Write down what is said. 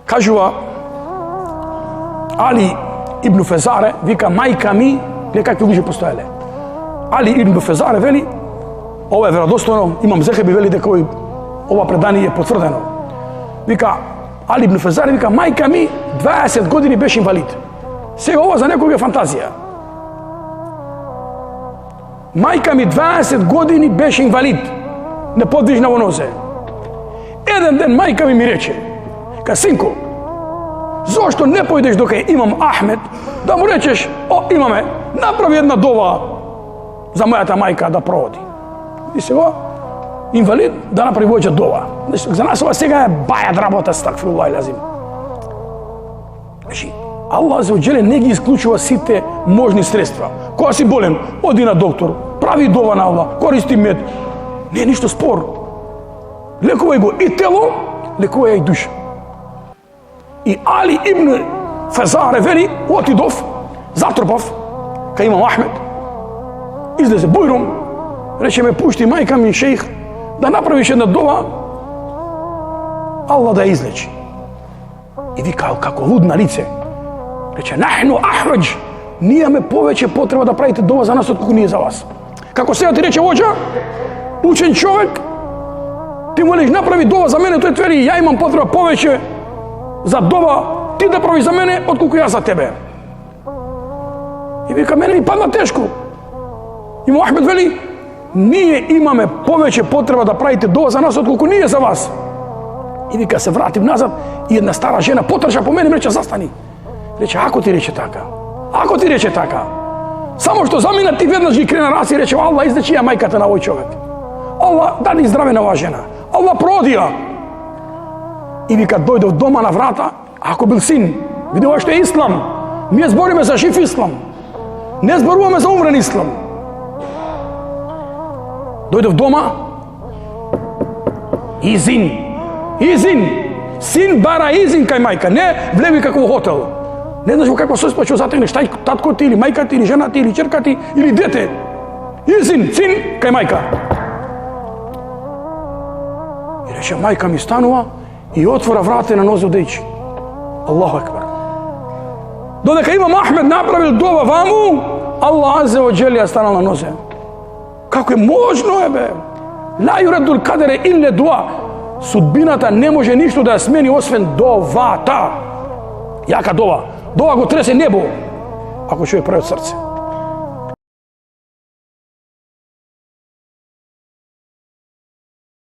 Кажува Али ибн Фезаре, вика, мајка ми, некакви лужи постоеле. Али ибн Фезаре вели, ова е веродостојно, имам Зехеби вели дека ова предание е потврдено. Вика, Али ибн Фезаре, вика, мајка ми 20 години беше инвалид. Сега ова за некој е фантазија. Мајка ми 20 години беше инвалид, неподвижна во нозе. Еден ден мајка ми рече, ка, синко, зошто не појдеш дока имам Ахмед, да му речеш, имаме, направи една дова за мојата мајка да проводи. И сега, инвалид, да направи војче дова. За нас ова сега е бајат работа, стакфируллах лазим. Значи, Аллах за оџеле не ги исклучува сите можни средства. Кога си болен, оди на доктор, прави дова на Аллах, користи мед. Не е ништо спор. Лекувај го и тело, лекувај и душа. И Али ибн Фезаре вели, отидов, затрпав, кај имам Ахмед, излезе бујром, рече ме пушти мајка ми шејх да направиш една дова, Аллах да ја излечи. И вика, како луд на лице, рече, нахну ахваџ, ние имаме повеќе потреба да правите дова за нас отколку ние за вас. Како сега ти рече воџа, учен човек, ти молиш направи дова за мене, тој твери, ја имам потреба повеќе за дова, ти да прави за мене отколку јас за тебе. И вика, мене ми падна тешко. Имам Ахмед вели, ние имаме повеќе потреба да правите дова за нас отколку ние за вас. И вика, се вратив назад и една стара жена потрча по мене и рече, застани. Рече, ако ти рече така, ако ти рече така, само што замина ти веднаш ги крена раси и рече, Аллах излечи ја мајката на овој човек. Аллах даде здраве на оваа жена. Аллах проди ја. И вика, дојдов дома на врата, ако бил син, види ова што е ислам. Ние збориме за жив ислам. Не зборуваме за умрен ислам. Дојдов дома, изин. Син бара изин кај мајка, не влеви како во хотел. Не знаеш во каква состојба ќе затегнеш татко ти или мајка ти или жена ти или ќерка ти или дете. Изин, син кај мајка. И рече, мајка ми станува и отвора врата на нозе одејчи. Аллаху екбар. Додека имам Ахмед направил дова ваму, Аллах аззе во џелија станал на нозе. Како е можно е бе? Ла юрадул кадере илле дуа. Судбината не може ништо да ја смени освен довата. Јака дова. Дова го тресе небо, ако човек прави од срце.